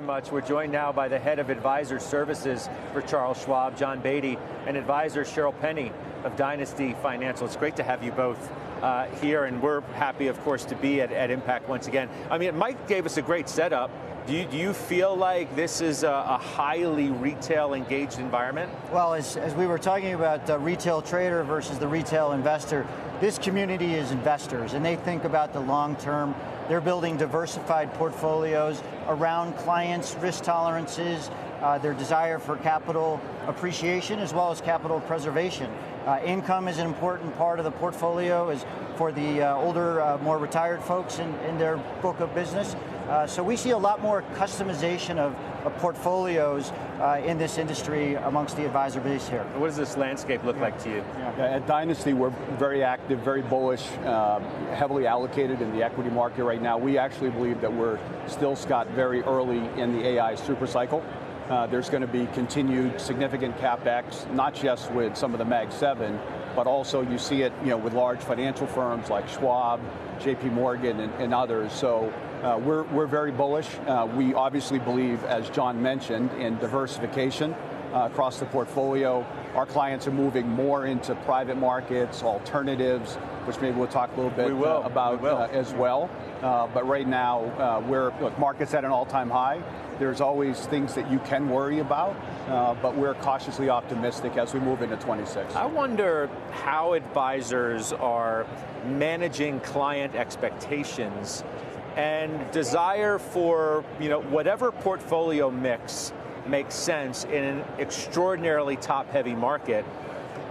much. We're joined now by the head of advisor services for Charles Schwab, John Beatty, and advisor Shirl Penney of Dynasty Financial. It's great to have you both here, and we're happy, of course, to be at Impact once again. I mean, Mike gave us a great setup. Do you feel like this is a highly retail engaged environment? Well, as we were talking about the retail trader versus the retail investor, this community is investors, and they think about the long term. They're building diversified portfolios around clients' risk tolerances, their desire for capital appreciation as well as capital preservation. Income is an important part of the portfolio as for the older, more retired folks in their book of business. So we see a lot more customization of portfoliously in this industry amongst the advisor base here. What does this landscape look like to you? At Dynasty, we're very active, very bullish, heavily allocated in the equity market right now. We actually believe that we're still, Scott, very early in the AI supercycle. There's going to be continued significant CapEx, not just with some of the Mag 7, but also you see it, with large financial firms like Schwab, JP Morgan, and others. So we're very bullish. We obviously believe, as John mentioned, in diversification across the portfolio. Our clients are moving more into private markets, alternatives, which maybe we'll talk a little bit about as well. But right now, market's at an all-time high. There's always things that you can worry about, but we're cautiously optimistic as we move into 26. I wonder how advisors are managing client expectations and desire for, whatever portfolio mix makes sense in an extraordinarily top-heavy market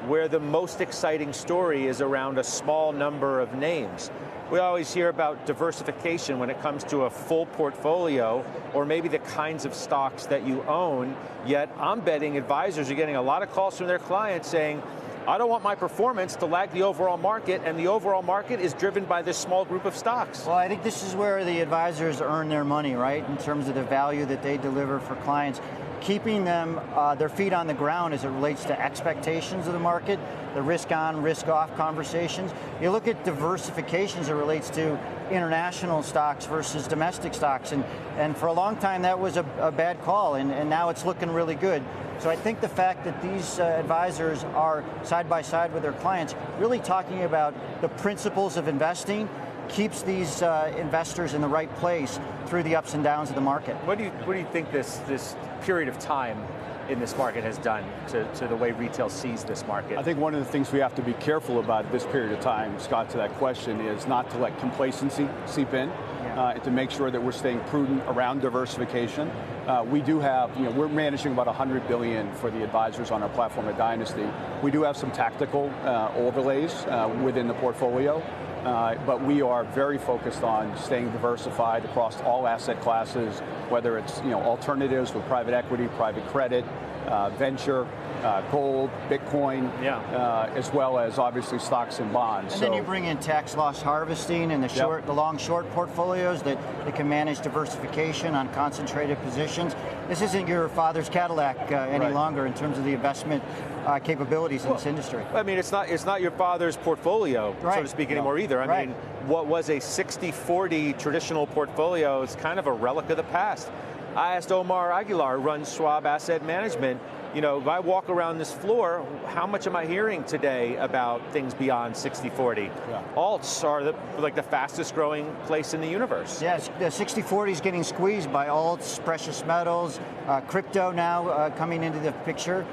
where the most exciting story is around a small number of names. We always hear about diversification when it comes to a full portfolio or maybe the kinds of stocks that you own, yet I'm betting advisors are getting a lot of calls from their clients saying, I don't want my performance to lag the overall market, and the overall market is driven by this small group of stocks. Well, I think this is where the advisors earn their money, right, in terms of the value that they deliver for clients. Keeping them, their feet on the ground as it relates to expectations of the market, the risk on, risk off conversations. You look at diversification as it relates to international stocks versus domestic stocks, and for a long time that was a bad call, and now it's looking really good. So I think the fact that these advisors are side by side with their clients, really talking about the principles of investing, keeps these investors in the right place through the ups and downs of the market. What do you think this period of time in this market has done to the way retail sees this market? I think one of the things we have to be careful about this period of time, Scott, to that question, is not to let complacency seep in, and to make sure that we're staying prudent around diversification. We do have, we're managing about $100 billion for the advisors on our platform at Dynasty. We do have some tactical overlays within the portfolio. But we are very focused on staying diversified across all asset classes, whether it's alternatives with private equity, private credit, venture, gold, Bitcoin, as well as obviously stocks and bonds. And then you bring in tax loss harvesting and the long short portfolios that can manage diversification on concentrated positions. This isn't your father's Cadillac any longer in terms of the investment capabilities in this industry. I mean, it's not your father's portfolio, so to speak, anymore either. I mean, what was a 60-40 traditional portfolio is kind of a relic of the past. I asked Omar Aguilar, who runs Schwab Asset Management, if I walk around this floor, how much am I hearing today about things beyond 60-40? Alts are the fastest growing place in the universe. Yes, the 60-40 is getting squeezed by alts, precious metals, crypto now coming into the picture.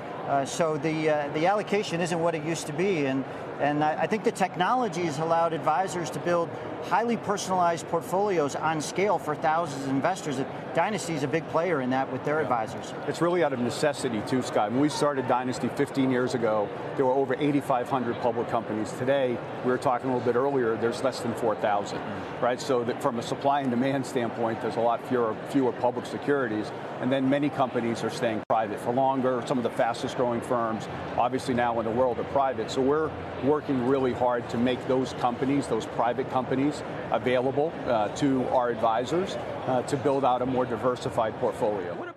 So the allocation isn't what it used to be, and I think the technology has allowed advisors to build highly personalized portfolios on scale for thousands of investors. Dynasty is a big player in that with their advisors. It's really out of necessity too, Scott. When we started Dynasty 15 years ago, there were over 8,500 public companies. Today, we were talking a little bit earlier, there's less than 4,000, right? So that from a supply and demand standpoint, there's a lot fewer public securities. And then many companies are staying private for longer. Some of the fastest growing firms, obviously now in the world, are private. So we're working really hard to make those companies, those private companies, available to our advisors to build out a more diversified portfolio.